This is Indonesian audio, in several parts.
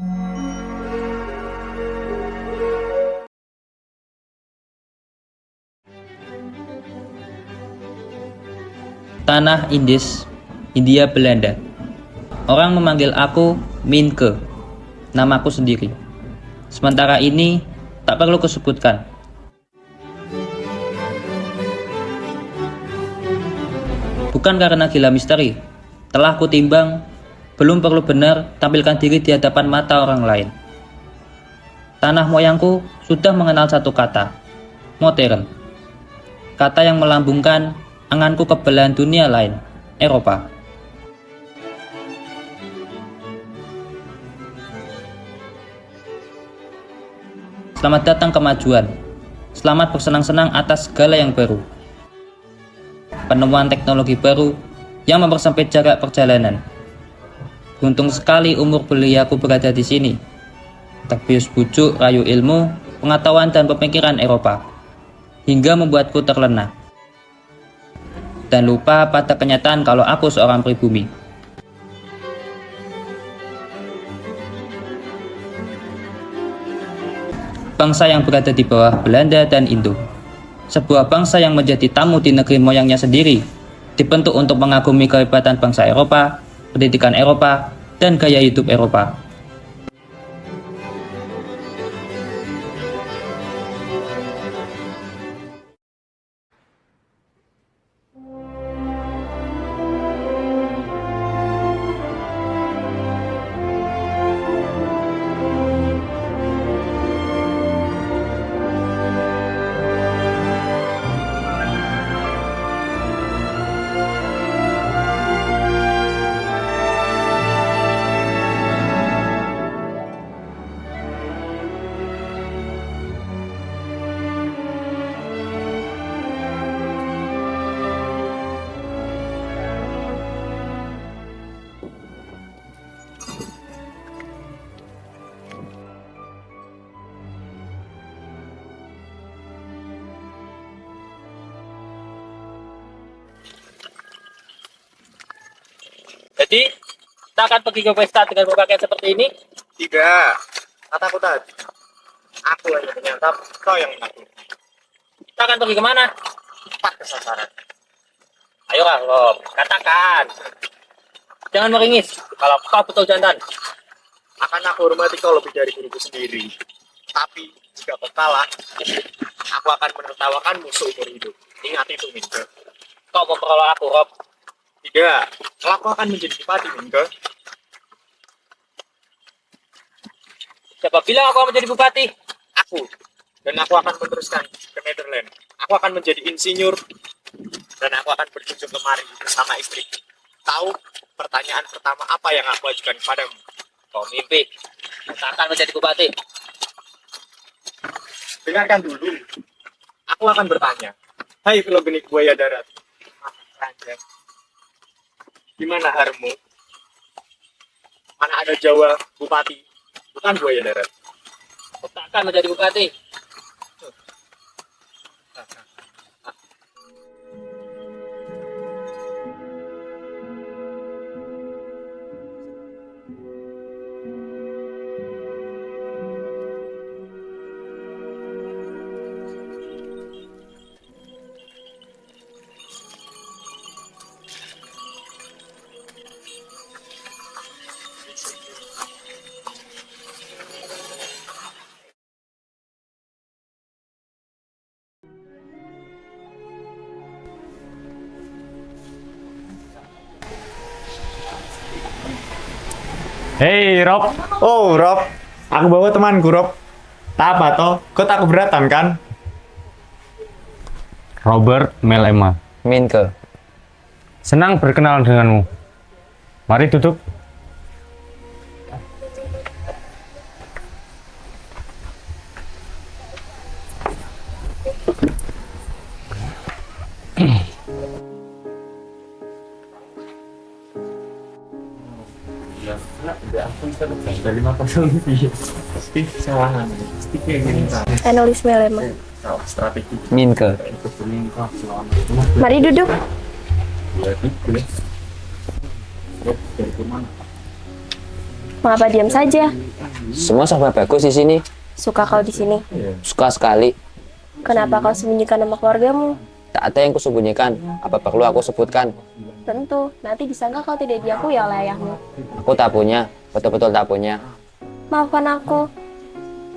Tanah Indis, Hindia Belanda. Orang memanggil aku Minke, namaku sendiri. Sementara ini, tak perlu kusebutkan. Bukan karena gila misteri, telah kutimbang, belum perlu benar tampilkan diri di hadapan mata orang lain. Tanah moyangku sudah mengenal satu kata, modern. Kata yang melambungkan anganku ke belahan dunia lain, Eropa. Selamat datang kemajuan. Selamat bersenang-senang atas segala yang baru. Penemuan teknologi baru yang mempersempit jarak perjalanan. Beruntung sekali umur beliaku berada di sini. Terbius bujuk rayu ilmu, pengetahuan dan pemikiran Eropa, hingga membuatku terlena. Dan lupa pada kenyataan kalau aku seorang pribumi. Bangsa yang berada di bawah Belanda dan Indo. Sebuah bangsa yang menjadi tamu di negeri moyangnya sendiri, dibentuk untuk mengagumi kehebatan bangsa Eropa, pendidikan Eropa, dan gaya hidup Eropa. Jadi, kita akan pergi ke pesta dengan berpakaian seperti ini? Tidak, kataku tadi. Aku hanya menyantap, kau yang mengaku. Kita akan pergi kemana? Tepat kesasaran. Ayo Rob, katakan. Jangan meringis, kalau kau betul jantan. Akan aku hormati kau lebih dari diriku sendiri. Tapi, jika kau kalah, aku akan menertawakanmu seumur hidup. Ingat itu, Minke. Kau memperoleh aku, Rob. Tidak, kalau aku akan menjadi bupati, Minke. Siapa bilang aku akan menjadi bupati? Aku. Dan aku akan meneruskan ke Netherlands. Aku akan menjadi insinyur. Dan aku akan berkunjung kemari bersama istri. Tahu pertanyaan pertama apa yang aku ajukan kepadamu? Kau mimpi. Kita akan menjadi bupati. Dengarkan dulu. Aku akan bertanya. Hai Pulau Benik Buaya Darat. Ranjang. Di mana Harmo? Mana ada Jawa Bupati? Bukan Buaya Darat. Kita akan menjadi bupati. Hei Rob, Oh Rob, aku bawa temanku Rob. Tak apa toh, kau tak keberatan kan? Robert Melema. Minke. Senang berkenalan denganmu. Mari duduk. Analis Melema. Minke. Mari duduk. Mengapa diam saja? Semua serba bagus di sini. Suka kau di sini? Suka sekali. Kenapa kau sembunyikan nama keluargamu? Tak ada yang kusembunyikan. Apa perlu aku sebutkan? Tentu, nanti disangka kau tidak diakui oleh ayahmu. Aku tak punya. Betul-betul tak punya. Maafkan aku.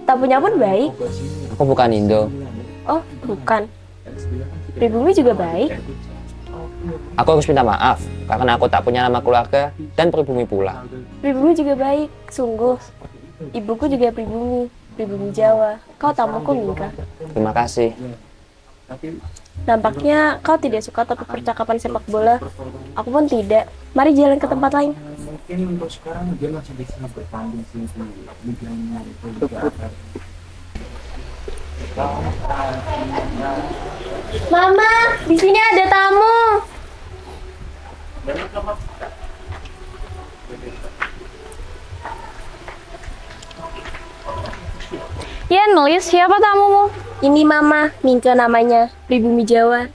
Tak punya pun baik. Aku bukan Indo. Oh, bukan. Pribumi juga baik. Aku harus minta maaf karena aku tak punya nama keluarga dan pribumi pula. Pribumi juga baik, sungguh. Ibuku juga pribumi, pribumi Jawa. Kau tamuku, Mingka. Terima kasih. Nampaknya kau tidak suka topik percakapan sepak bola. Aku pun tidak. Mari jalan ke tempat lain. Mama, di sini ada tamu. Ya, nulis siapa tamumu? Ini Mama, Mingka namanya, pribumi Jawa.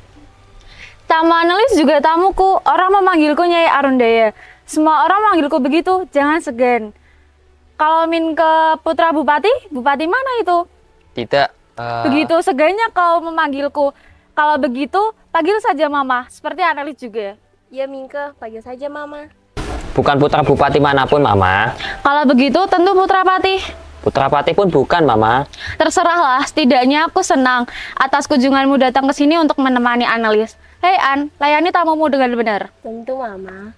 Tamu analis juga tamuku. Orang memanggilku Nyai Arundaya. Semua orang memanggilku begitu, jangan segan. Kalau Min ke putra bupati, bupati mana itu? Tidak. Begitu segannya kau memanggilku. Kalau begitu, panggil saja Mama, seperti analis juga. Ya Mingka, panggil saja Mama. Bukan putra bupati manapun, Mama. Kalau begitu, tentu putra patih. Putra patih pun bukan, Mama. Terserahlah, setidaknya aku senang atas kunjunganmu datang ke sini untuk menemani analis. Hei An, layani tamumu dengan benar. Tentu Mama.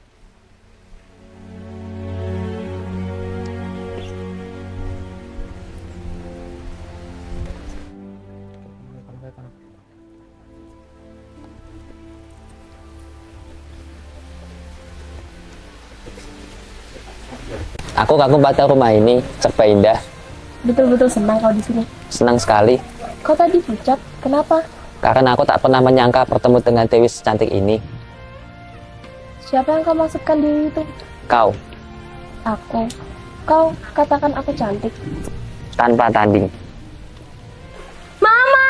Aku kagum pada rumah ini, serba indah. Betul-betul senang kau di sini. Senang sekali. Kau tadi pucat, kenapa? Karena aku tak pernah menyangka bertemu dengan Dewi secantik ini. Siapa yang kau maksudkan diri itu? Kau, Aku. Kau katakan aku cantik. tanpa tanding. Mama!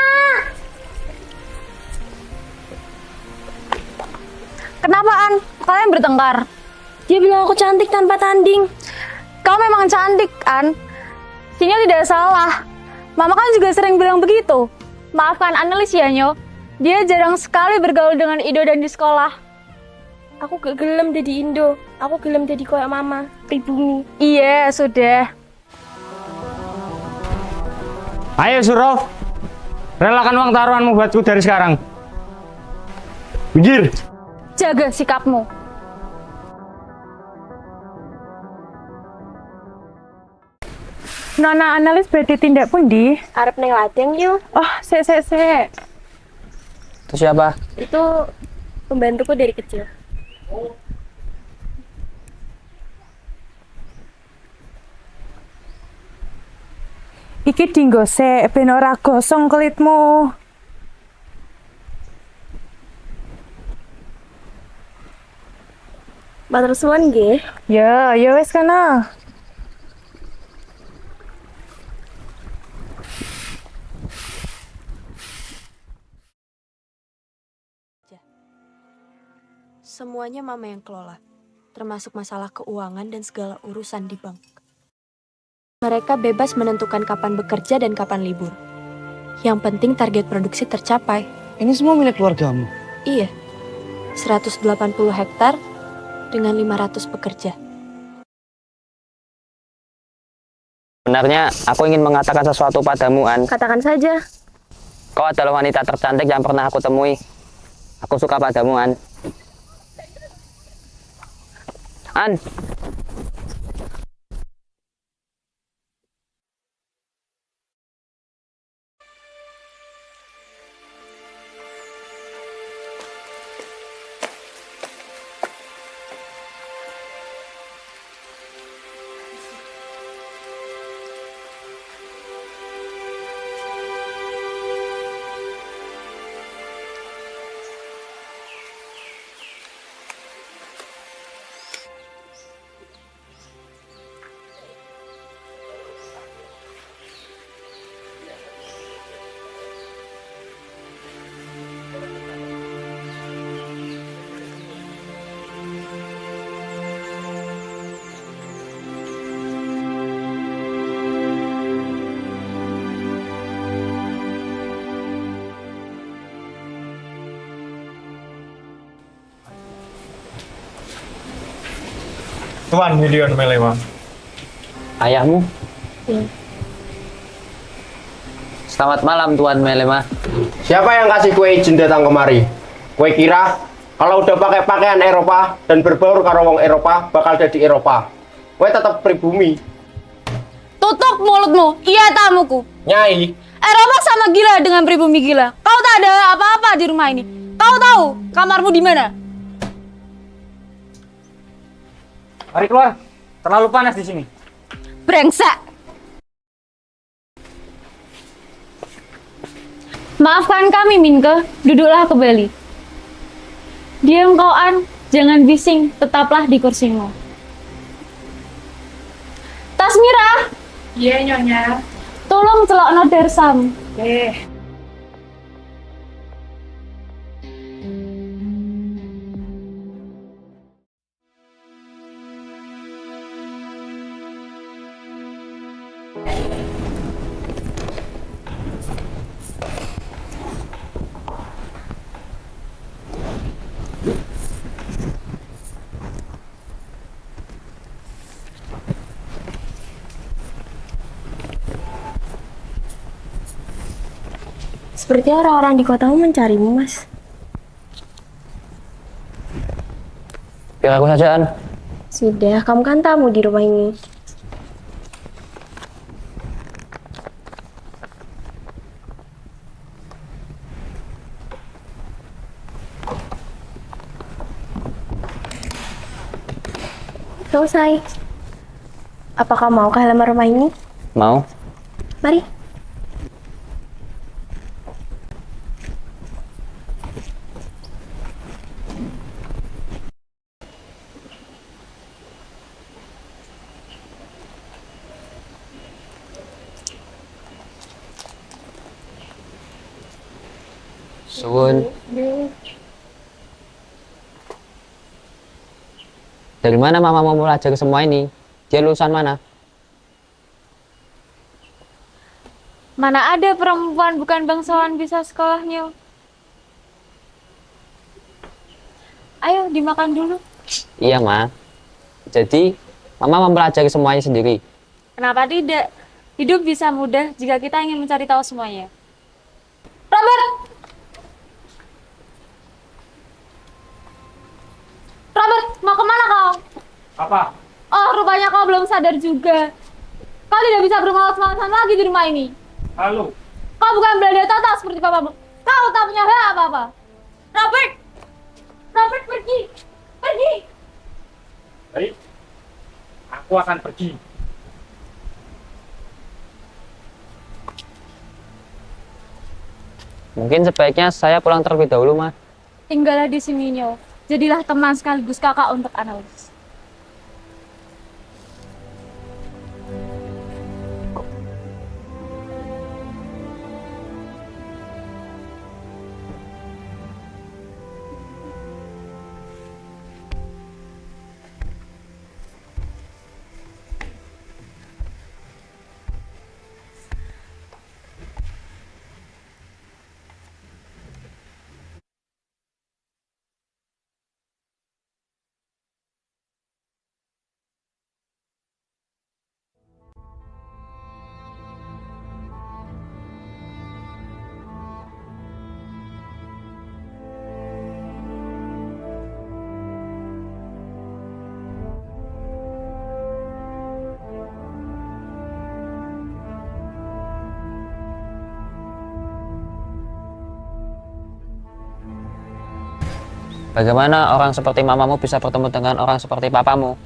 Kenapa An? Kalian bertengkar? Dia bilang aku cantik tanpa tanding. Kau memang cantik, An. Sinyo tidak salah. Mama kan juga sering bilang begitu. Maafkan analis ya, Nyo. Dia jarang sekali bergaul dengan Ido dan di sekolah. Aku gak gelem jadi Indo. Aku gelem jadi koyak Mama, pribumi. Iya, sudah. Ayo Surof, relakan uang taruhanmu buatku dari sekarang. Minggir. Jaga sikapmu. Nona analis berarti tindak pundi? Arep neng latihan yuk. Oh, sik. Itu siapa? Itu pembantuku dari kecil. Iki dinggo sik ben ora gosong kelitmu. Matur suwun nggih. Ya wis kana. Semuanya Mama yang kelola, termasuk masalah keuangan dan segala urusan di bank. Mereka bebas menentukan kapan bekerja dan kapan libur. Yang penting target produksi tercapai. Ini semua milik keluargamu? Iya, 180 hektar dengan 500 pekerja. Sebenarnya aku ingin mengatakan sesuatu padamu, An. Katakan saja. Kau adalah wanita tercantik yang pernah aku temui. Aku suka padamu, An. An. Tuan Milion Melema. Ayahmu? Iya. Selamat malam Tuan Melema. Siapa yang kasih kue izin datang kemari? Kue kira kalau udah pakai pakaian Eropa dan berbaur karo wong Eropa bakal jadi Eropa. Kue tetap pribumi. Tutup mulutmu, iya tamuku. Nyai, Eropa sama gila dengan pribumi gila. Kau tak ada apa-apa di rumah ini. Kau tahu kamarmu di mana? Mari keluar. Terlalu panas di sini. Brengsek. Maafkan kami, Minke. Duduklah kembali. Diam kau, An. Jangan bising. Tetaplah di kursimu. Tasmira. Iya, Nyonya. Tolong celokno Dersam. Sepertinya orang-orang di kotamu mencarimu, Mas. Biar aku saja, An. Sudah, kamu kan tamu di rumah ini. Selesai. Apakah mau ke halaman rumah ini? Mau? Mari. Suwun. Dari mana Mama mau belajar semua ini? Dia lulusan mana? Mana ada perempuan bukan bangsawan bisa sekolahnya? Ayo dimakan dulu. Iya, Ma. Jadi, Mama mempelajari semuanya sendiri. Kenapa tidak? Hidup bisa mudah jika kita ingin mencari tahu semuanya. Robert! Robert, mau kemana kau? Apa? Oh, rupanya kau belum sadar juga. Kau tidak bisa bermalas-malasan lagi di rumah ini. Halo. Kau bukan belanda total seperti papamu. Kau tak punya hak apa-apa. Robert! Robert, pergi! Pergi! Baik. Aku akan pergi. Mungkin sebaiknya saya pulang terlebih dahulu, Ma. Tinggallah di sini, Nyo. Jadilah teman sekaligus kakak untuk analis. Bagaimana orang seperti mamamu bisa bertemu dengan orang seperti papamu?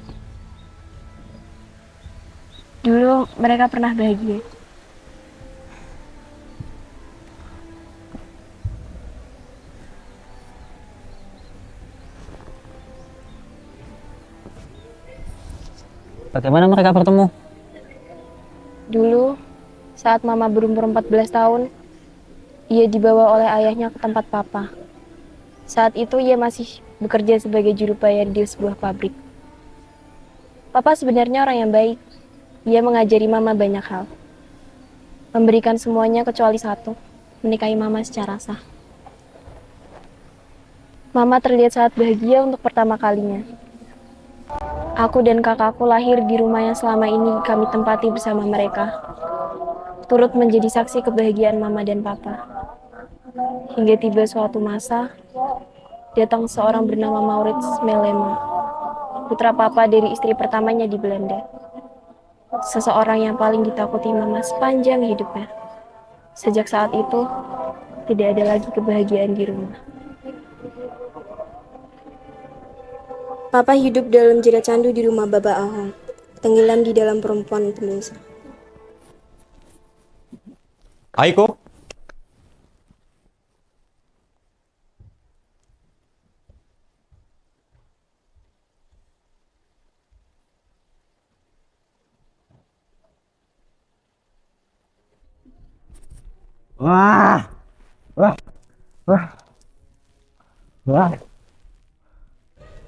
Dulu mereka pernah bahagia. Bagaimana mereka bertemu? Dulu, saat mama berumur 14 tahun, ia dibawa oleh ayahnya ke tempat papa. Saat itu ia masih bekerja sebagai juru bayar di sebuah pabrik. Papa sebenarnya orang yang baik. Ia mengajari mama banyak hal. Memberikan semuanya kecuali satu, menikahi mama secara sah. Mama terlihat sangat bahagia untuk pertama kalinya. Aku dan kakakku lahir di rumah yang selama ini kami tempati bersama mereka, turut menjadi saksi kebahagiaan mama dan papa. Hingga tiba suatu masa, datang seorang bernama Maurits Melema, putra papa dari istri pertamanya di Belanda. Seseorang yang paling ditakuti mama sepanjang hidupnya. Sejak saat itu, tidak ada lagi kebahagiaan di rumah. Papa hidup dalam jerat candu di rumah Baba Ahong, tenggelam di dalam perempuan pendosa. Aiko. Wah. Wah. Wah. Wah.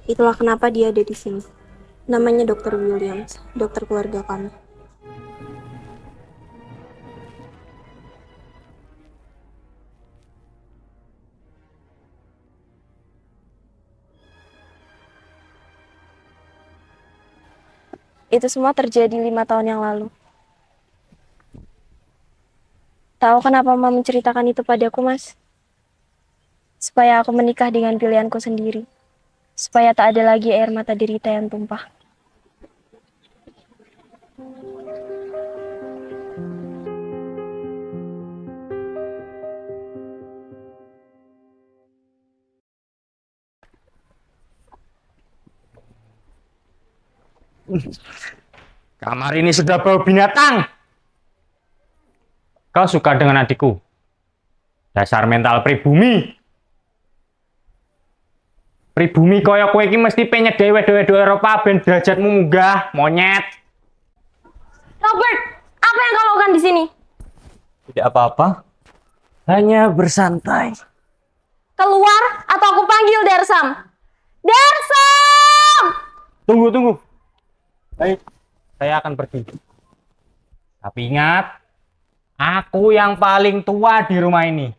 Itulah kenapa dia ada di sini. Namanya Dr. Williams, dokter keluarga kami. Itu semua terjadi 5 tahun yang lalu. Tahu kenapa Mama menceritakan itu padaku, Mas? Supaya aku menikah dengan pilihanku sendiri. Supaya tak ada lagi air mata derita yang tumpah. Kamar ini sudah bau binatang. Kau suka dengan adikku? Dasar mental pribumi. Pribumi kaya kowe iki mesti penyek dhewe Eropa ben derajatmu munggah, monyet. Robert, apa yang kau lakukan di sini? Tidak apa-apa. Hanya bersantai. Keluar atau aku panggil Dersam. Dersam! Tunggu. Baik, saya akan pergi. Tapi ingat, aku yang paling tua di rumah ini.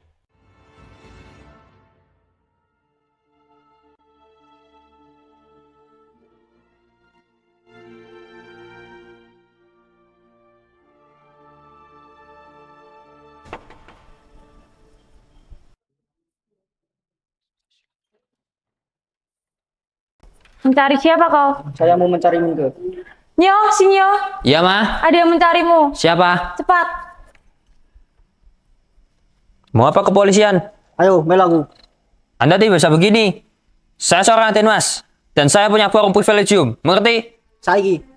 Mencari siapa kau? Saya mau mencari Minggu. Nyo, si Nyo. Iya, Ma. Ada yang mencarimu. Siapa? Cepat. Mau apa kepolisian? Ayo, melaku. Anda tidak bisa begini. Saya seorang Aten, Mas. Dan saya punya forum privilegium. Mengerti? Saiki.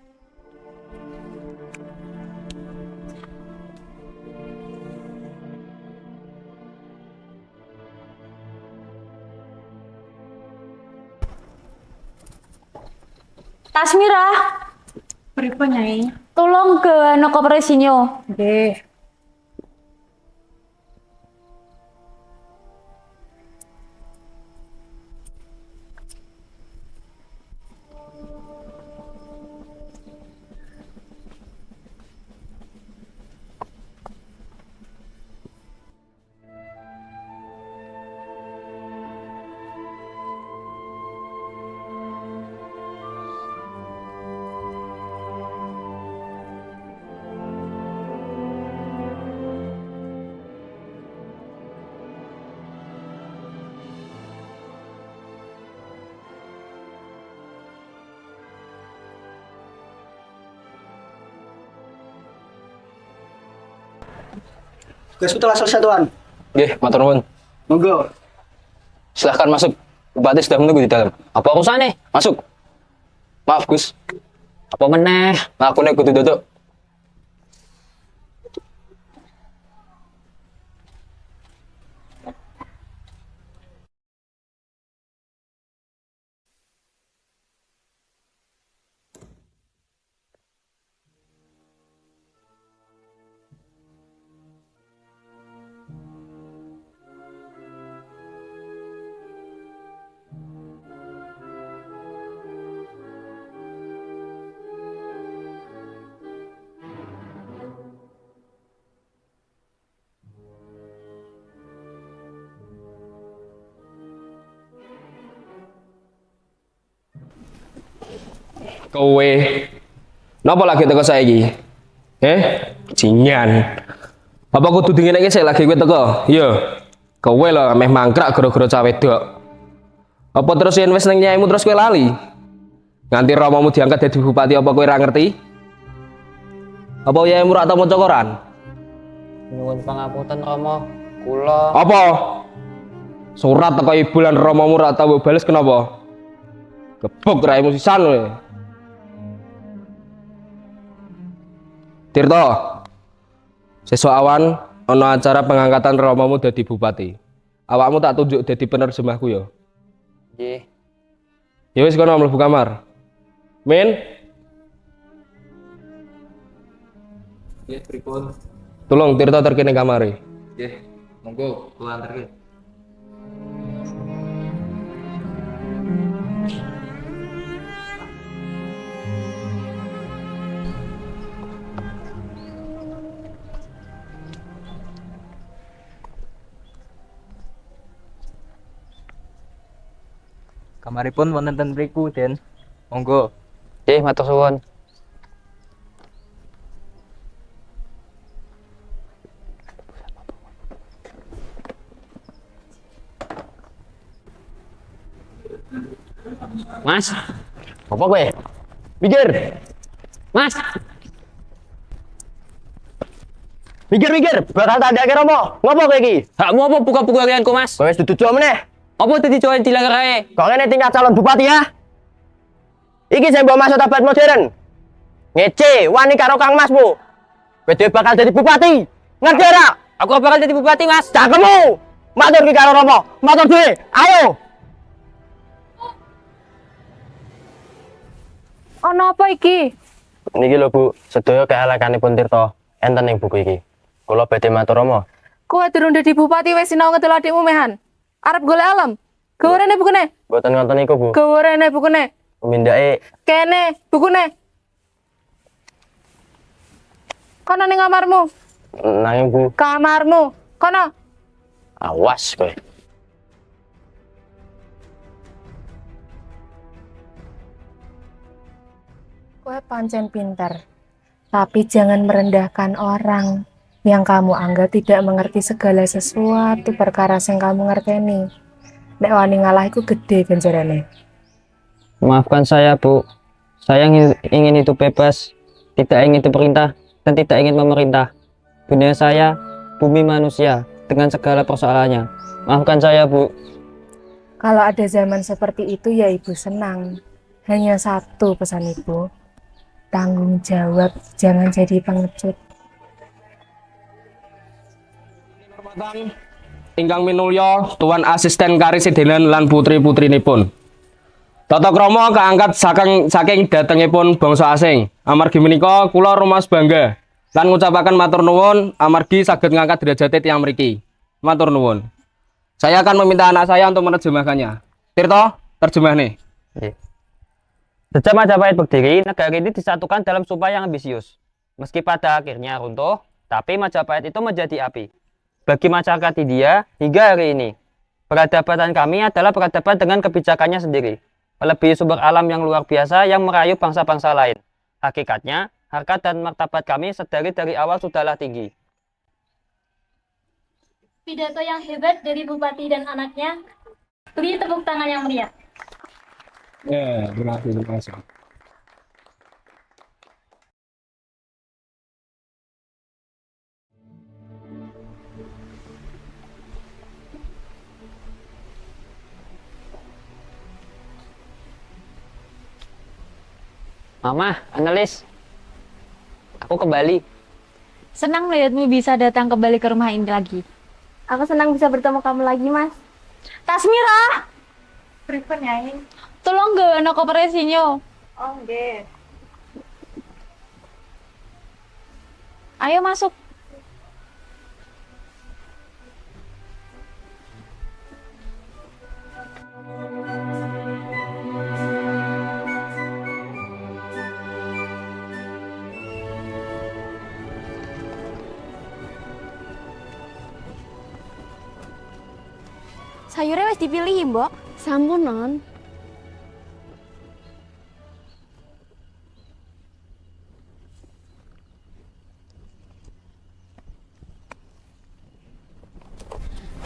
Tasmira. Pripun, Nyai? Tolong ke koperasi Nyo. Nggih. Tugasku telah selesai, Tuan. Nggih, matur nuwun. Monggo. Silahkan masuk. Bupati sudah menunggu di dalam. Apa urusannya? Masuk. Maaf, Gus. Apa meneh? Aku nek kudu duduk. Kowe napa lagi teko saiki? Jingan. Apa kudu dingeneke sik lagi kowe teko? Iya. Kowe lho meh mangkrak gara-gara cah wedok. Apa terus yen wis ning nyaimu terus kowe lali? Nganti romomu diangkat dadi bupati apa kowe ora ngerti? Apa nyaimu ora tau maca koran? Nyuwun pangapunten Rama. Kula Apa? Surat teko ibu lan romomu ora tau bales kenapa? Gebuk raimu sisan kowe. Tirto, sesuk awan ana acara pengangkatan romomu dadi bupati. Awakmu tak tunjuk dadi penerjemahku ya. nggih. Ya wis kono mlebu kamar. Min. Nggih, pripun? Tolong Tirto terkene kamare. Nggih, monggo kula anterke. Kamaripun wonten ten mriku, Den. Monggo. Nggih, matur suwun. Mas, Apa kowe? Mikir. Mas, Mikir, bakal tak ndake romo. Ngopo kowe iki? hakmu apa buka-buka kalianku, Mas? Kowe wis dudu meneh. Apa dadi join dilarang ae? Kok ngene tingkat calon bupati ya? Iki sing mbok maksud abad modern. Ngece, wani karo Kang Masmu. Kowe dhewe bakal jadi bupati. Ngerti ora? Aku bakal jadi bupati, Mas. Cakemmu. Matur ki karo Romo. Matur dhewe. Ayo. Ono apa iki? Niki lho Bu, sedaya keelekanipun Tirto enten ing buku iki. Kula badhe matur Romo. Kowe durung dadi bupati wis sinau ngedol adikmu mehan. Arep golek alam. Gawe rene bukune. Mboten ngoten niku Bu. Gawe rene bukune. Mindake Kene bukune. Kono ning kamarmu. nanging Bu, Kamarmu. Kono. awas kowe. Kowe pancen pinter, tapi jangan merendahkan orang yang kamu anggap tidak mengerti segala sesuatu perkara yang kamu ngerteni. Nek wani ngalah iku gede ganjarane. Maafkan saya, Bu. Saya ingin hidup bebas, tidak ingin diperintah, dan tidak ingin memerintah. Dunia saya, bumi manusia, dengan segala persoalannya. Maafkan saya, Bu. Kalau ada zaman seperti itu ya ibu senang. Hanya satu pesan ibu, tanggung jawab, jangan jadi pengecut. Ingkang minulya Tuan Asisten Karesidenan lan putri-putrinipun. Tata krama kaangkat saking datengipun bangsa asing. Amargi menika kula rumas bangga lan ngucapaken matur nuwun amargi saged ngangkat derajate tiyang mriki. Matur nuwun. Saya akan meminta anak saya untuk menerjemahkannya. Tirto, terjemah nih. Sejak Majapahit berdiri, negara ini disatukan dalam sumpah yang ambisius. Meski pada akhirnya runtuh, tapi Majapahit itu menjadi api. Bagi masyarakat India hingga hari ini, peradaban kami adalah peradaban dengan kebijakannya sendiri, melebihi sumber alam yang luar biasa yang merayu bangsa-bangsa lain. Hakikatnya, harkat dan martabat kami sedari awal sudahlah tinggi. Pidato yang hebat dari Bupati dan anaknya. Beri tepuk tangan yang meriah. Ya, terima kasih. Mama, analis, aku kembali. Senang melihatmu bisa datang kembali ke rumah ini lagi. Aku senang bisa bertemu kamu lagi, Mas. Tasmira, Pripun Nyai? tolong gawe koperasinya. Oh nggih. Ayo masuk. Sayurnya wis dipilih, Mbok. Sampun, Non.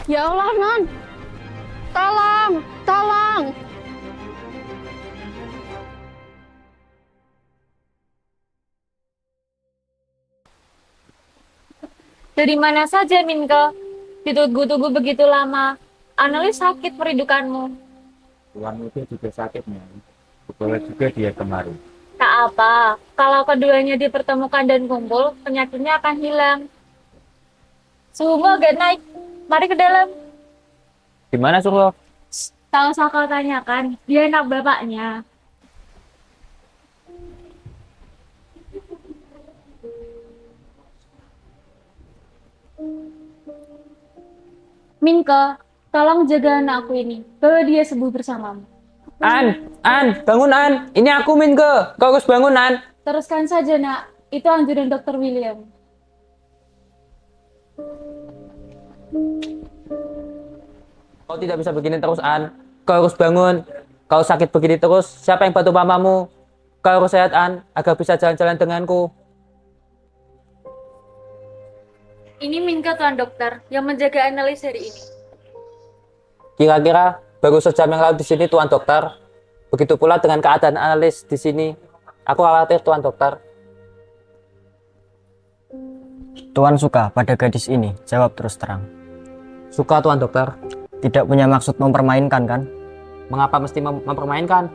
Ya Allah, Non. Tolong, tolong. Dari mana saja, Minke? Ditunggu-tunggu begitu lama. Analis sakit merindukanmu. Tuan itu juga sakit, Nyai. Kebetulan juga dia kemarin. Tak apa, kalau keduanya dipertemukan dan kumpul, penyakitnya akan hilang. Suhumu agak naik. Mari ke dalam. Gimana Suryo? Tak usah kau tanyakan, dia anak bapaknya. Minke, tolong jaga anakku ini. Bawa dia sembuh bersamamu. An, bangun An. Ini aku Minke. Kau harus bangun An. Teruskan saja, Nak. Itu anjuran Dr. William. Kau tidak bisa begini terus An. Kau harus bangun. Kau sakit begini terus, siapa yang bantu mamamu? Kau harus sehat An, agar bisa jalan-jalan denganku. Ini Minke, Tuan Dokter, yang menjaga analis hari ini. Kira-kira baru sejam yang lalu di sini Tuan Dokter. Begitu pula dengan keadaan analis di sini. Aku khawatir Tuan Dokter. Tuan suka pada gadis ini, jawab terus terang. Suka Tuan Dokter. Tidak punya maksud mempermainkan kan? Mengapa mesti mempermainkan?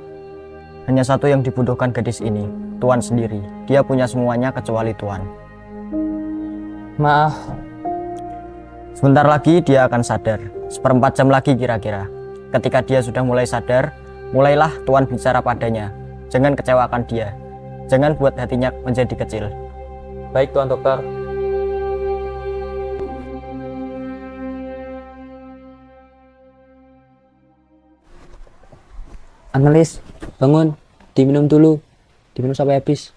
Hanya satu yang dibutuhkan gadis ini, Tuan sendiri. Dia punya semuanya kecuali Tuan. Maaf. Sebentar lagi dia akan sadar. 1/4 jam lagi kira-kira. Ketika dia sudah mulai sadar, mulailah Tuan bicara padanya. Jangan kecewakan dia. Jangan buat hatinya menjadi kecil. Baik Tuan Dokter. Analis, bangun. Diminum dulu. Diminum sampai habis.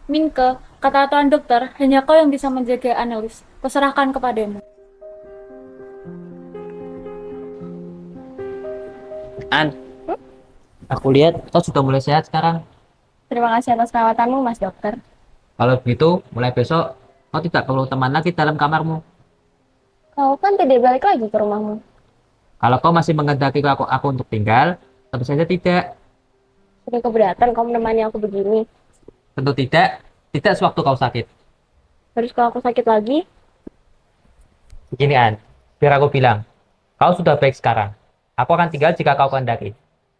Minke, kata Tuan Dokter, hanya kau yang bisa menjaga analis. Kuserahkan kepadamu. An, aku lihat kau sudah mulai sehat sekarang. Terima kasih atas perawatanmu, Mas Dokter. Kalau begitu, mulai besok kau tidak perlu teman lagi dalam kamarmu. Kau kan tidak balik lagi ke rumahmu. Kalau kau masih menghendaki aku untuk tinggal, tentu saja tidak. Sudah keberatan kau menemani aku begini. Tentu tidak. Tidak sewaktu kau sakit. Terus kalau aku sakit lagi, Begini An, biar aku bilang, kau sudah baik sekarang. Aku akan tinggal jika kau kehendaki.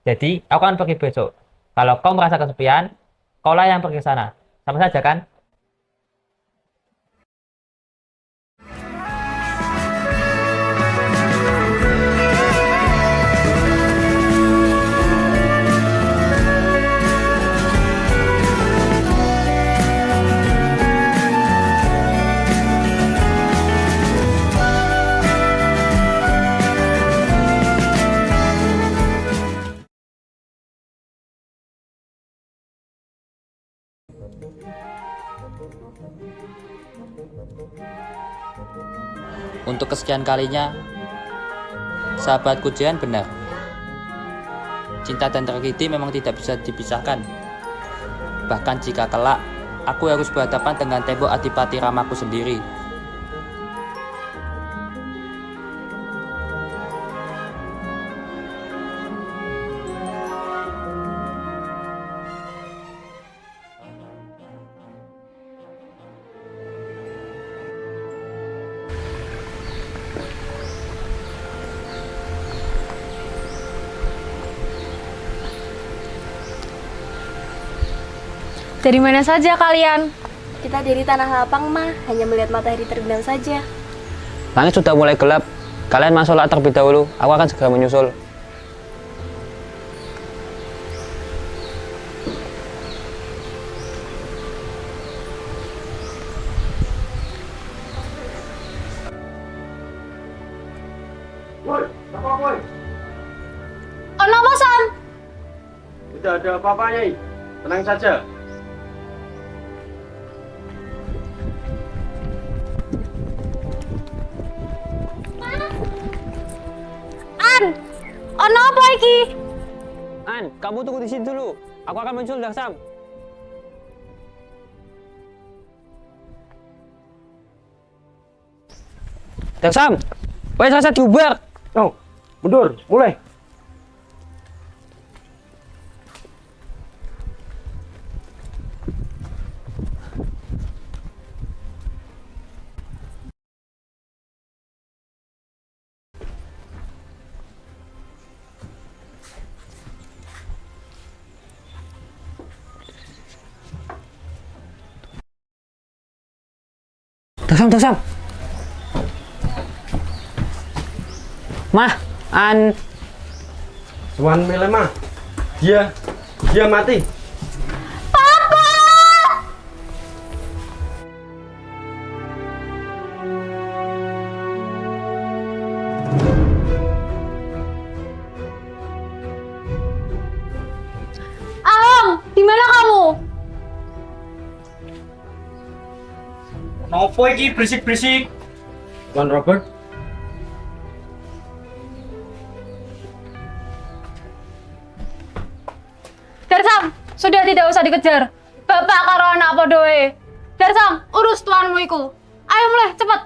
Jadi, aku akan pergi besok. Kalau kau merasa kesepian, kaulah yang pergi ke sana. Sama saja kan? Untuk kesekian kalinya, sahabatku Jian benar. Cinta dan tragedi memang tidak bisa dipisahkan. Bahkan jika kelak, aku harus berhadapan dengan tembok Adipati Ramaku sendiri. Dari mana saja kalian? Kita dari tanah lapang mah, hanya melihat matahari terbenam saja. Langit sudah mulai gelap. Kalian masuklah terlebih dahulu. Aku akan segera menyusul. Ono apa, Sam? Tidak ada apa-apa, Nyai. Tenang saja. Ono apa iki? An, kamu tunggu di sini dulu. Aku akan muncul, Daksam. Sam, wes rasa diubar. Oh, mundur, mulai. Sam. Mah, Tuan Melema, dia mati. Ahong, di mana kamu? Nopo iki berisik-berisik? Tuan Robert. Darsam, sudah tidak usah dikejar. Bapak karo anak podoe. Darsam, urus tuanmu iku. Ayo mulai, cepet.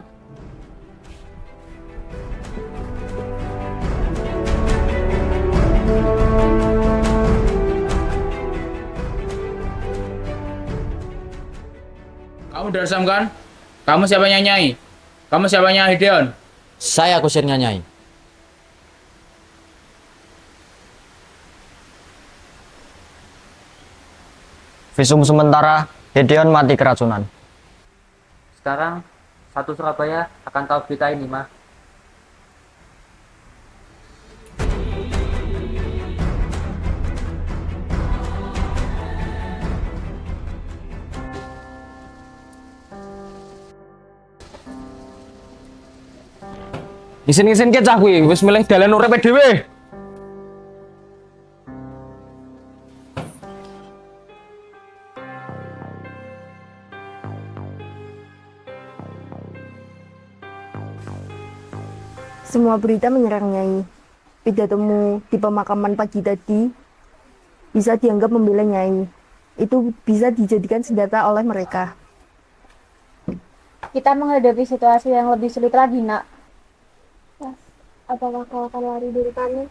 Kamu Darsam kan? Kamu siapanya Nyai? Kamu siapanya Hideon? Saya kusirnya Nyai. Visum sementara, Gedeon mati keracunan. Sekarang satu Surabaya akan tahu berita ini, Mah. Isin-isin ke cah kuwi, wis milih dalan urepe dhewe. Semua berita menyerang Nyai. Pidatomu di pemakaman pagi tadi bisa dianggap membela Nyai. Itu bisa dijadikan senjata oleh mereka. Kita menghadapi situasi yang lebih sulit lagi, Nak. Apakah kau akan lari dari kami?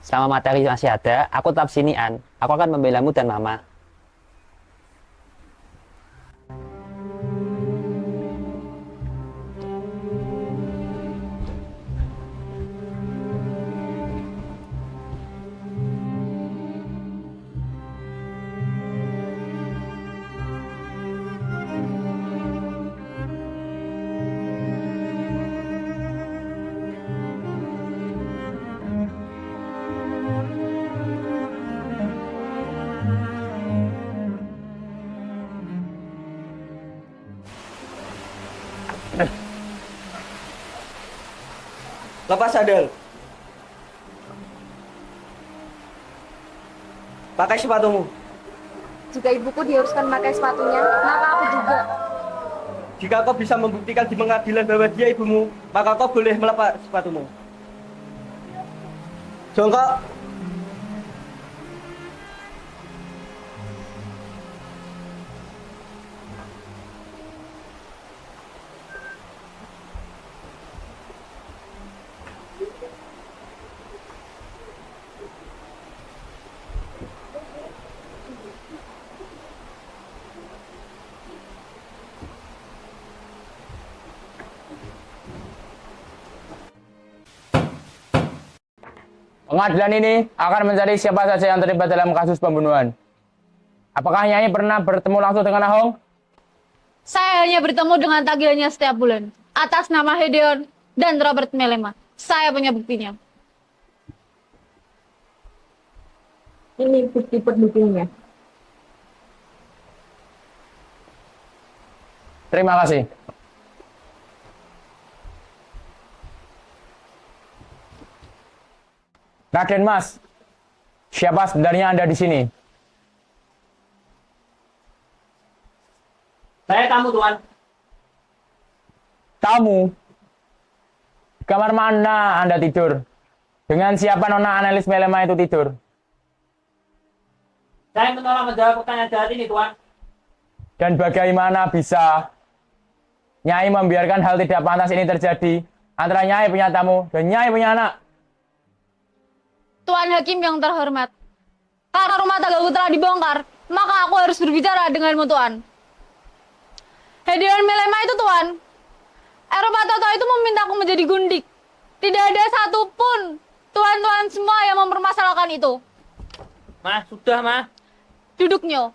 Selama materi masih ada, aku tetap sini, An. Aku akan membelamu dan Mama. Lepas sandal. Pakai sepatumu. Jika ibuku diharuskan memakai sepatunya, maka aku juga. Jika kau bisa membuktikan di pengadilan bahwa dia ibumu, maka kau boleh melepas sepatumu. Jongkok. Pengadilan ini akan mencari siapa saja yang terlibat dalam kasus pembunuhan. Apakah Nyai pernah bertemu langsung dengan Ahong? Saya hanya bertemu dengan tagihannya setiap bulan. Atas nama Hideon dan Robert Melema. Saya punya buktinya. Ini bukti pendukungnya. Terima kasih. Raden Mas, siapa sebenarnya Anda di sini? Saya tamu, Tuan. Tamu? Di kamar mana Anda tidur? Dengan siapa Nona Analis Melema itu tidur? Saya menolak menjawab pertanyaan jahat ini, Tuan. Dan bagaimana bisa Nyai membiarkan hal tidak pantas ini terjadi antara Nyai punya tamu dan Nyai punya anak. Tuan Hakim yang terhormat, karena rumah tanggaku telah dibongkar, maka aku harus berbicara denganmu, Tuan. Hedion Melema itu, Tuan. Eropa Toto itu memintaku menjadi gundik. Tidak ada satupun tuan-tuan semua yang mempermasalahkan itu. Mah, sudah, Mah. Duduk, Nyo.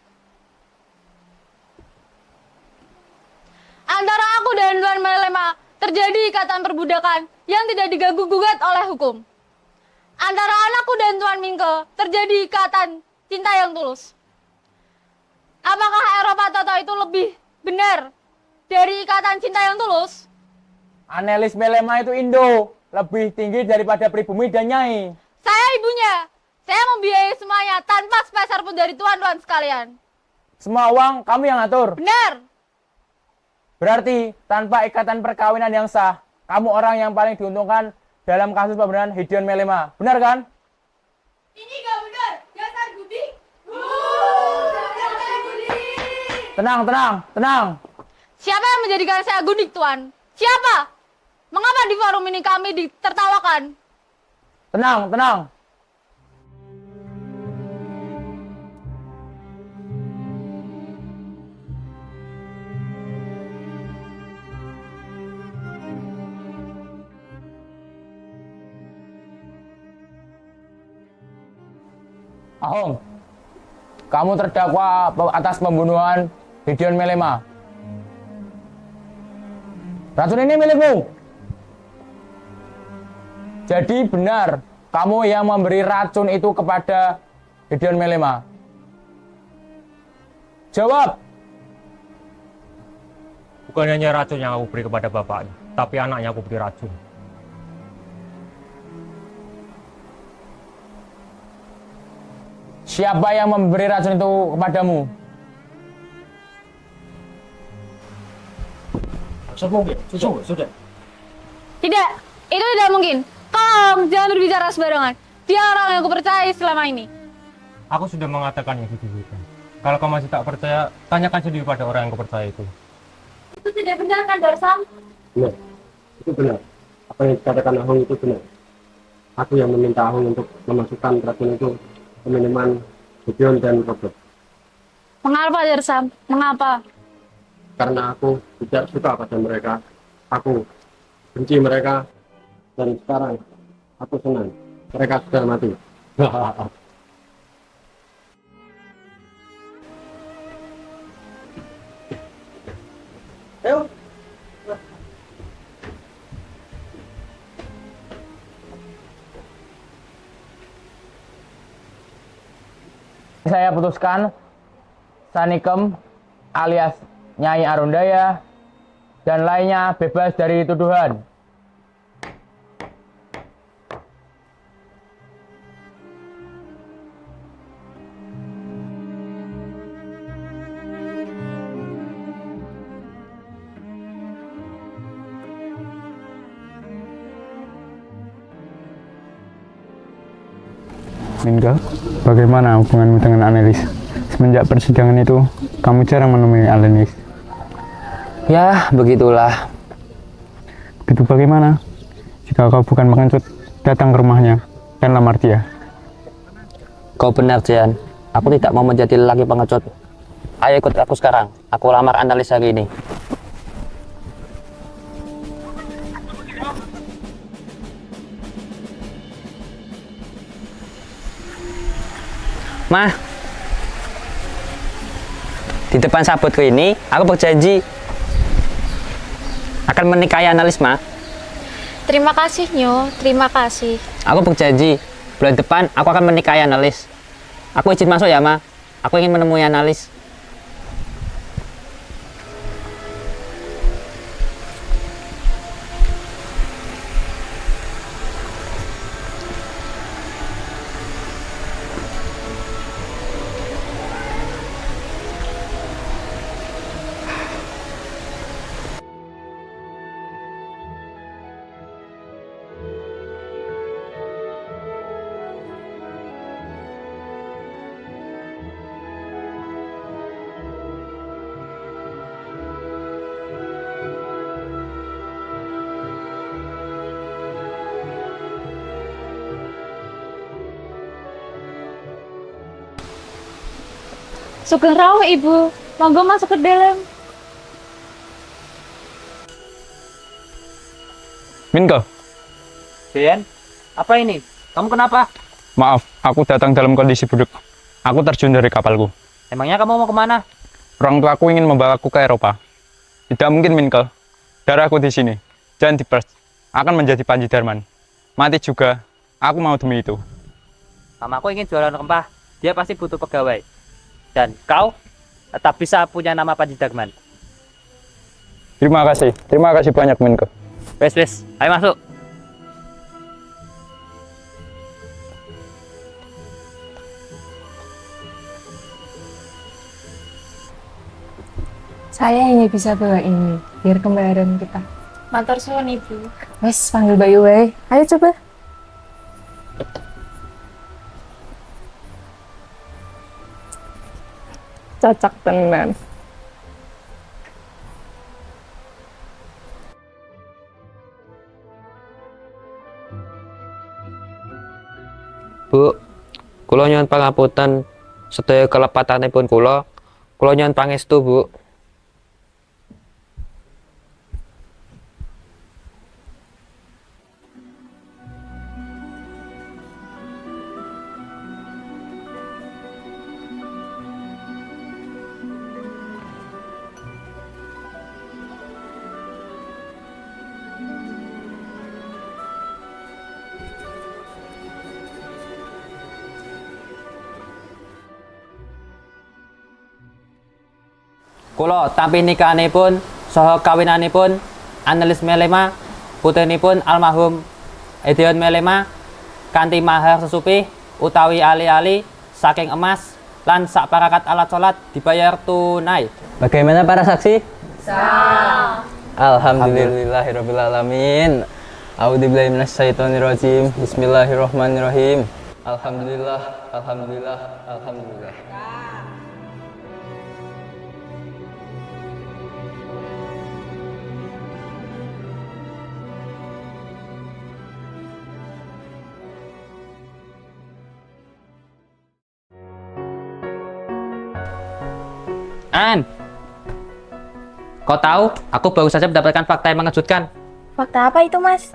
Antara aku dan Tuan Melema terjadi ikatan perbudakan yang tidak diganggu-gugat oleh hukum. Antara anakku dan Tuan Mingke terjadi ikatan cinta yang tulus. Apakah Eropa Toto itu lebih benar dari ikatan cinta yang tulus? Anelis Melema itu Indo, lebih tinggi daripada pribumi dan Nyai. Saya ibunya. Saya membiayai semuanya tanpa sepeser pun dari tuan-tuan sekalian. Semua uang kamu yang atur. Benar. Berarti tanpa ikatan perkawinan yang sah, kamu orang yang paling diuntungkan dalam kasus pembunuhan Hedion Melema. Benar kan? Ini gak benar. Dasar Budi. Tenang, tenang, tenang. Siapa yang menjadikan saya gundik, Tuan? Siapa? Mengapa di forum ini kami ditertawakan? Tenang, tenang. Ahong, kamu terdakwa atas pembunuhan Hedion Melema. Racun ini milikmu. Jadi benar, kamu yang memberi racun itu kepada Hedion Melema. Jawab. Bukan hanya racun yang aku beri kepada bapaknya, tapi anaknya aku beri racun. Siapa yang memberi racun itu kepadamu? Sudah. Tidak, itu tidak mungkin. Tolong, jangan berbicara sembarangan. Dia orang yang aku percaya selama ini. Aku sudah mengatakannya di dulu. Kalau kau masih tak percaya, tanyakan sendiri pada orang yang kau percaya itu. Itu tidak benar kan, Darsam? Benar, itu benar. Apa yang dikatakan Ahong itu benar. Aku yang meminta Ahong untuk memasukkan racun itu ke minuman Hedion dan Robert. Mengapa, Darsam? Mengapa? Karena aku tidak suka pada mereka. Aku benci mereka. Dan sekarang aku senang. Mereka sudah mati. Ayo. Saya putuskan Sanikem alias Nyai Arundaya dan lainnya bebas dari tuduhan. Mingga, bagaimana hubunganmu dengan Anelis? Semenjak persidangan itu, kamu jarang menemui Anelis. Ya, begitulah. Begitu bagaimana? Jika kau bukan pengecut, datang ke rumahnya dan lamar dia. Kau benar, Jian. Aku tidak mau menjadi lelaki pengecut. Ayo ikut aku sekarang. Aku lamar Anelis hari ini. Mah, di depan sabutku ini, aku berjanji akan menikahi Anelis, Ma. Terima kasih, Nyo. Terima kasih. Aku berjanji, bulan depan aku akan menikahi Anelis. Aku izin masuk ya, Ma. Aku ingin menemui Anelis. Sugeng rawuh Ibu. Monggo masuk ke dalam. Minko, Jen, apa ini? Kamu kenapa? maaf, aku datang dalam kondisi buruk. Aku terjun dari kapalku. Emangnya kamu mau kemana? Orang tuaku ingin membawaku ke Eropa. Tidak mungkin, Minko. Darahku di sini. Jangan diperas. Akan menjadi Panji Darman. Mati juga. Aku mau demi itu. Mamaku ingin jualan rempah. Dia pasti butuh pegawai. Dan kau tetap bisa punya nama Panji Darman. Terima kasih banyak, Minko. Wes, ayo masuk. Saya hanya bisa bawa ini, biar kembaran kita. Matur suwun Ibu. Wes, panggil Bayu wae. Ayo coba. Cocok tenan. Bu, kula nyuwun pangapunten sedaya kelepatanipun kula. Kula nyuwun pangestu, Bu. Kula tampi nikahanipun saha kawinanipun Annelies Melema putrinipun almarhum Edion Melema kanthi mahar sesupih utawi ali-ali saking emas lan saparakat alat salat dibayar tunai. Bagaimana para saksi? Sah. Alhamdulillahirabbil alamin. A'udzubillahi minasyaitonirrajim. Bismillahirrahmanirrahim. Alhamdulillah. An, kau tahu, aku baru saja mendapatkan fakta yang mengejutkan. Fakta apa itu, Mas?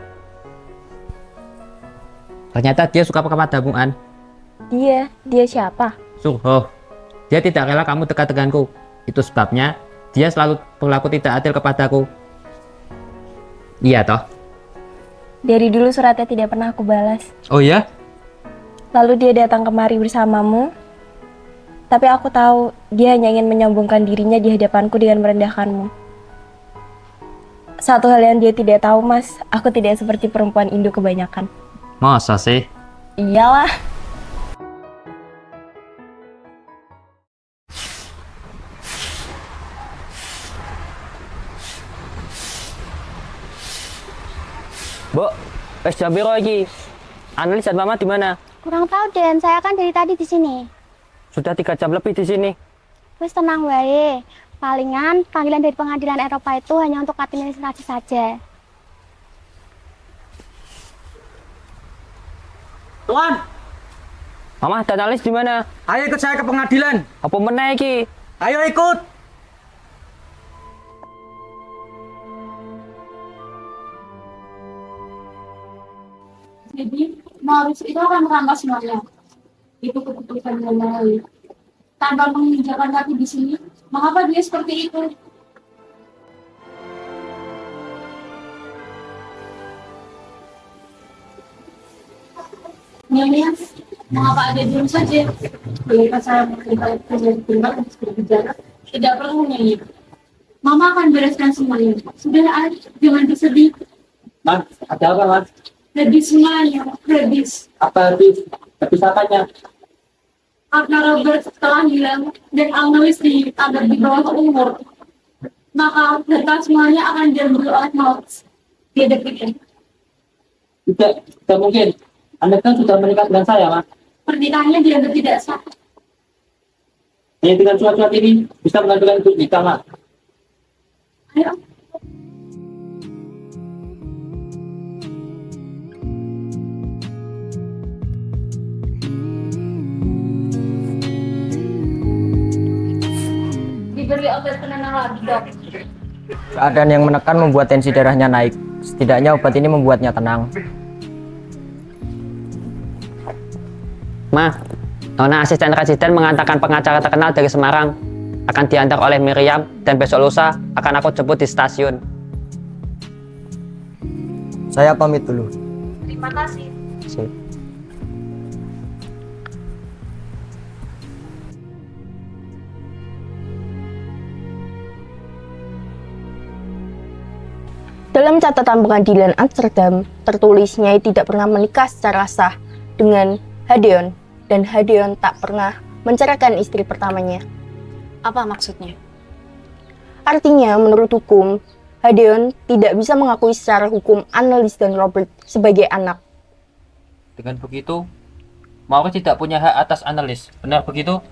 Ternyata dia suka padamu, An. Dia siapa? Suho, dia tidak rela kamu dekat denganku. Itu sebabnya dia selalu berlaku tidak adil kepadaku. Iya toh? Dari dulu suratnya tidak pernah aku balas. Oh ya? Lalu dia datang kemari bersamamu. Tapi aku tahu dia hanya ingin menyombongkan dirinya di hadapanku dengan merendahkanmu. Satu hal yang dia tidak tahu, Mas, aku tidak seperti perempuan Indo kebanyakan. Masa sih? Iyalah. Bu, wes jam piro iki? Annelies dan Mama di mana? Kurang tahu, Den. Saya kan dari tadi di sini. Sudah 3 jam lebih di sini. Wes tenang wae. Palingan panggilan dari pengadilan Eropa itu hanya untuk administrasi saja. Tuan. Mama dan Annelies di mana? Ayo ikut saya ke pengadilan. Apa meneh iki? Ayo ikut. Jadi, Maurits itu akan merampas semuanya. Itu keputusan yang baik. Tanpa menginjakan kaki di sini, mengapa dia seperti itu? Nyonya, mengapa ada diam saja? Jika saya melihat kejadian tinggal dan berbicara, tidak perlu Nyonya. Mama akan bereskan semuanya. Sudah, jangan bersedih. Man, ada apa, Man? Habis semuanya, habis. Apa habis? Habis apanya? Karena Robert telah hilang dan Annelies dianggap di bawah umur, maka data semuanya akan diambil oleh Maurits. Dia berpikir. Tidak mungkin. Anda kan sudah menikah dengan saya, Mas. Pernikahannya dianggap tidak sah. Hanya dengan surat-surat ini bisa mengajukan untuk nikah, Mas. Ayo. diberi obat penenang lagi, Dok. Keadaan yang menekan membuat tensi darahnya naik. Setidaknya obat ini membuatnya tenang. Ma, Nona asisten residen mengatakan pengacara terkenal dari Semarang akan diantar oleh Miriam dan besok lusa akan aku jemput di stasiun. Saya pamit dulu. Terima kasih. Sip. Dalam catatan pengadilan Amsterdam, tertulis Nyai tidak pernah menikah secara sah dengan Hadeon, dan Hadeon tak pernah menceraikan istri pertamanya. Apa maksudnya? Artinya, menurut hukum, Hadeon tidak bisa mengakui secara hukum Annelies dan Robert sebagai anak. Dengan begitu, Maurice tidak punya hak atas Annelies. Benar begitu?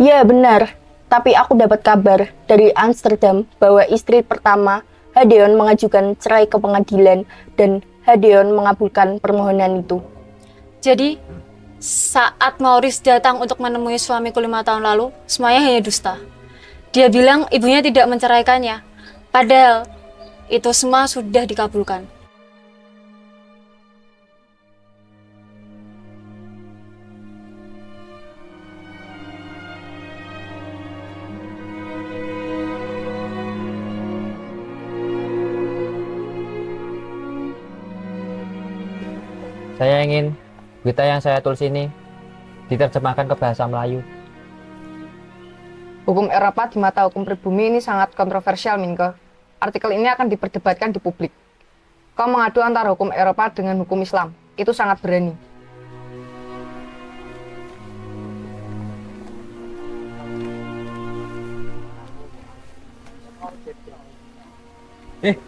Ya, benar. Tapi aku dapat kabar dari Amsterdam bahwa istri pertama Hadeon mengajukan cerai ke pengadilan dan Hadeon mengabulkan permohonan itu. Jadi, saat Maurice datang untuk menemui suamiku 5 tahun lalu, semuanya hanya dusta. Dia bilang ibunya tidak menceraikannya, padahal itu semua sudah dikabulkan. Saya ingin berita yang saya tulis ini diterjemahkan ke bahasa Melayu. Hukum Eropa di mata hukum pribumi ini sangat kontroversial, Minke. Artikel ini akan diperdebatkan di publik. Kau mengadu antara hukum Eropa dengan hukum Islam. Itu sangat berani.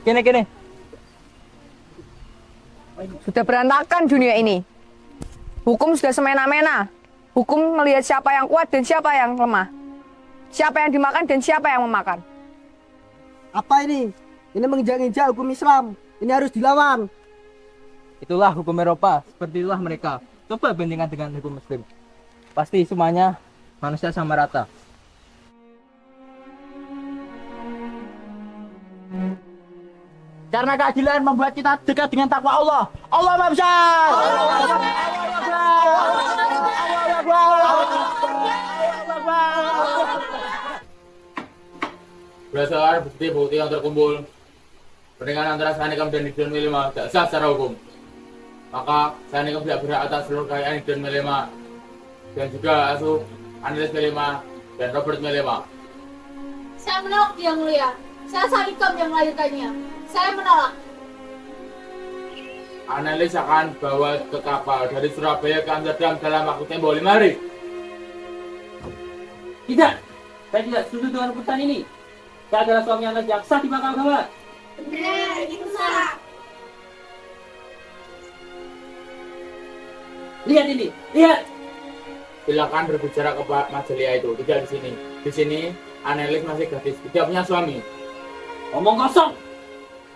Kene. Sudah berantakan dunia ini. Hukum sudah semena-mena. Hukum melihat siapa yang kuat dan siapa yang lemah. Siapa yang dimakan dan siapa yang memakan. Apa ini? Ini menginjak-injak hukum Islam. Ini harus dilawan. Itulah hukum Eropa, seperti itulah mereka. Coba bandingkan dengan hukum Muslim. Pasti semuanya manusia sama rata. Karena keadilan membuat kita dekat dengan takwa Allah. Allah Maha Besar. Berdasarkan bukti-bukti yang terkumpul, pernikahan antara Sanikam dan Hideon Melema tidak sah secara hukum. Maka Sanikam tidak berhak atas seluruh kekayaan Hideon Melema dan juga asuh Annelies Melema dan Robert Melema. Saya menolak, Yang Mulia. Saya Sanikam yang melahirkannya. Saya menolak. Annelies akan bawa ke kapal dari Surabaya ke Amsterdam dalam waktu tempo 5 hari. Tidak, saya tidak setuju dengan keputusan ini. Saya adalah suami Annelies yang sah di mahkamah agama. Benar, itu sah. Lihat ini, lihat. Silakan berbicara ke Pak Majelia itu, tidak di sini. Di sini Annelies masih gadis, tidak punya suami. Omong kosong.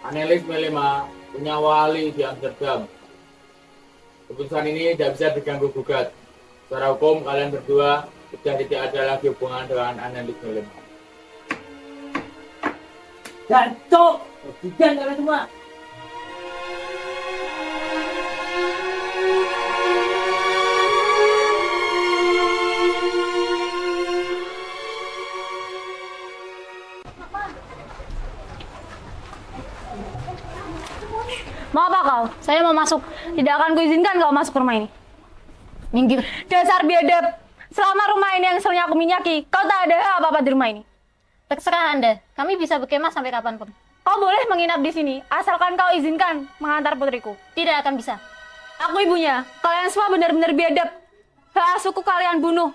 Annelies Melema punya wali di Amsterdam. Keputusan ini tidak bisa diganggu gugat. Secara hukum kalian berdua sudah tidak ada lagi hubungan dengan Annelies Melema. Gantuk, bukan kalian semua. Mau apa kau? Saya mau masuk. Tidak akan kuizinkan kau masuk rumah ini. Minggir. Dasar biadab. Selama rumah ini yang sering aku minyaki, kau tak ada apa-apa di rumah ini. Terserah Anda. Kami bisa berkemah sampai kapanpun. Kau boleh menginap di sini, asalkan kau izinkan mengantar putriku. Tidak akan bisa. Aku ibunya. Kalian semua benar-benar biadab. Hak asuhku kalian bunuh.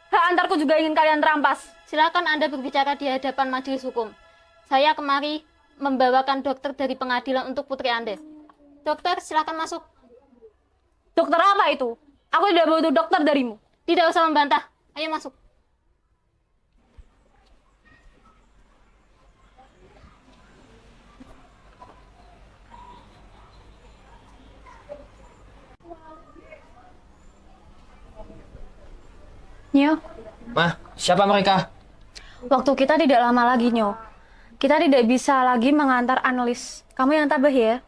Hak antarku juga ingin kalian rampas. Silakan Anda berbicara di hadapan majelis hukum. Saya kemari membawakan dokter dari pengadilan untuk putri Anda. Dokter, silakan masuk. Dokter apa itu? Aku tidak butuh dokter darimu. Tidak usah membantah. Ayo masuk. Nyo, Mah, siapa mereka? Waktu kita tidak lama lagi, Nyo. Kita tidak bisa lagi mengantar analis. Kamu yang tabah ya.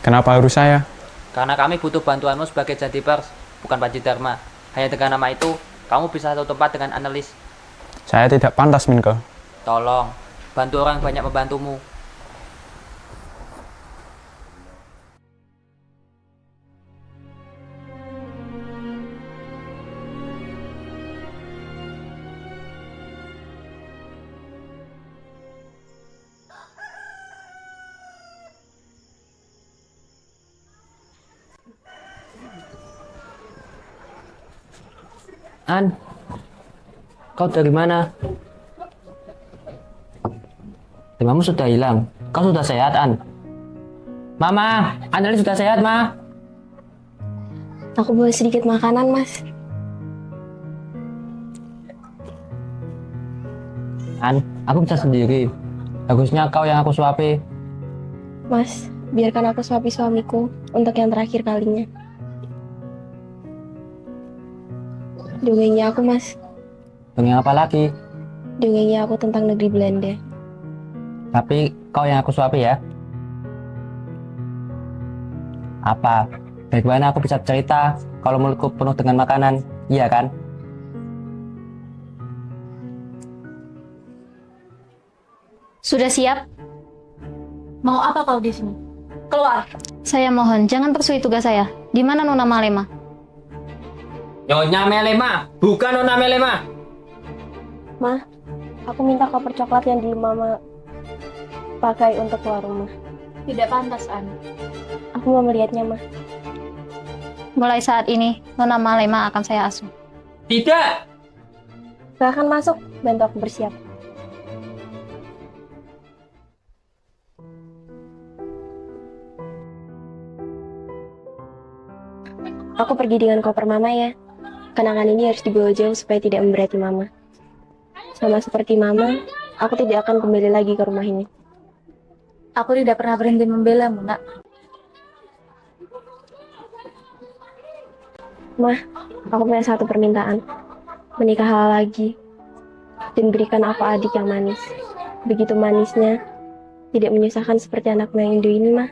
Kenapa harus saya? Karena kami butuh bantuanmu sebagai jadi pers, bukan Panji Dharma. Hanya dengan nama itu, kamu bisa satu tempat dengan analis. Saya tidak pantas, Minke. Tolong, bantu orang banyak membantumu. An, kau dari mana? Demammu sudah hilang. Kau sudah sehat, An. Mama, analis sudah sehat, Ma. Aku bawa sedikit makanan, Mas. An, aku bisa sendiri. Bagusnya kau yang aku suapi. Mas, biarkan aku suapi suamiku untuk yang terakhir kalinya. Dongengnya aku, Mas. Dongeng apa lagi? Dongengnya aku tentang negeri Belanda. Tapi kau yang aku suapi ya. Apa? Bagaimana aku bisa cerita kalau mulutku penuh dengan makanan? Iya kan? Sudah siap? Mau apa kau di sini? Keluar. Saya mohon, jangan persui tugas saya. Di mana Nona Malema? Nyonya Melema, bukan Nona Melema. Ma, aku minta koper coklat yang dulu Mama pakai untuk keluar rumah. Tidak pantas, An. Aku mau melihatnya, Ma. Mulai saat ini, Nona Malema akan saya asuh. Tidak! Silahkan masuk, bantu aku bersiap. Aku pergi dengan koper Mama ya. Kenangan ini harus dibawa jauh supaya tidak memberati Mama. Sama seperti Mama, aku tidak akan kembali lagi ke rumah ini. Aku tidak pernah berhenti membelamu, Nak. Ma, aku punya satu permintaan. Menikah lagi. Dan berikan aku adik yang manis. Begitu manisnya, tidak menyusahkan seperti anak yang Indo ini, Ma.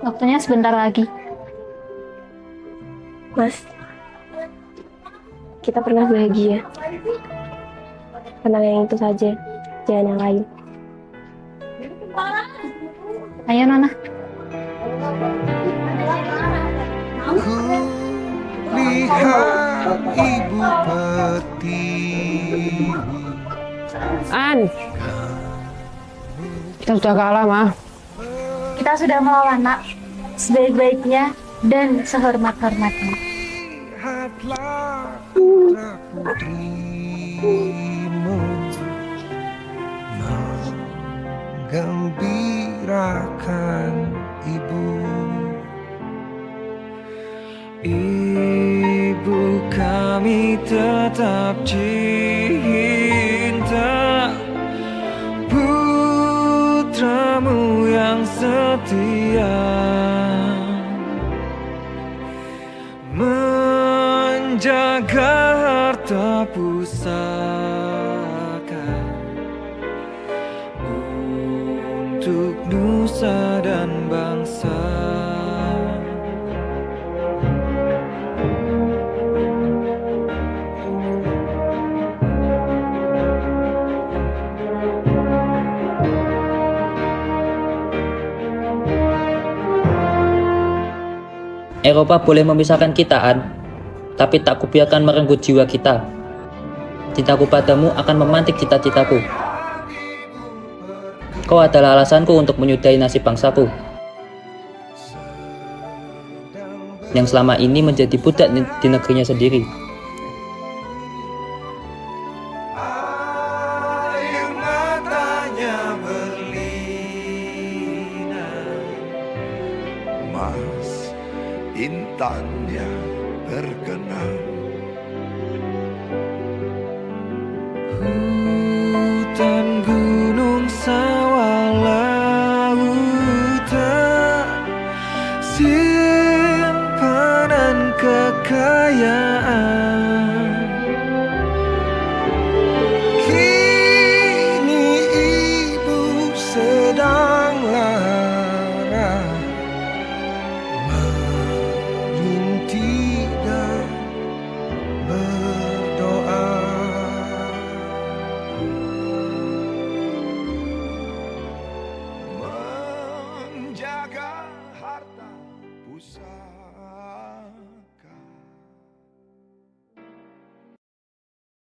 Waktunya sebentar lagi. Mas, kita pernah bahagia. Kenang yang itu saja, jangan yang lain. Ayo, Nona. Lihat ibu peti. An, kita sudah kalah, Ma. Kita sudah melawan, Nak. Sebaik-baiknya dan sehormat-hormatnya. Lihatlah putra putrimu menggembirakan ibu. Ibu kami tetap cinta putramu yang setia, menjaga harta pusaka untuk nusa dan bangsa. Eropa boleh memisahkan kita, An, tapi tak kubiarkan merenggut jiwa kita. Cintaku padamu akan memantik cita-citaku. Kau adalah alasanku untuk menyudahi nasib bangsaku, yang selama ini menjadi budak di negerinya sendiri. Air matanya berlinang, Mas, intannya berkenang. Hutan, gunung, sawah, lautan, simpanan kekayaan. Kini ibu sedang lara, merintih dan berdoa. Menjaga harta pusat.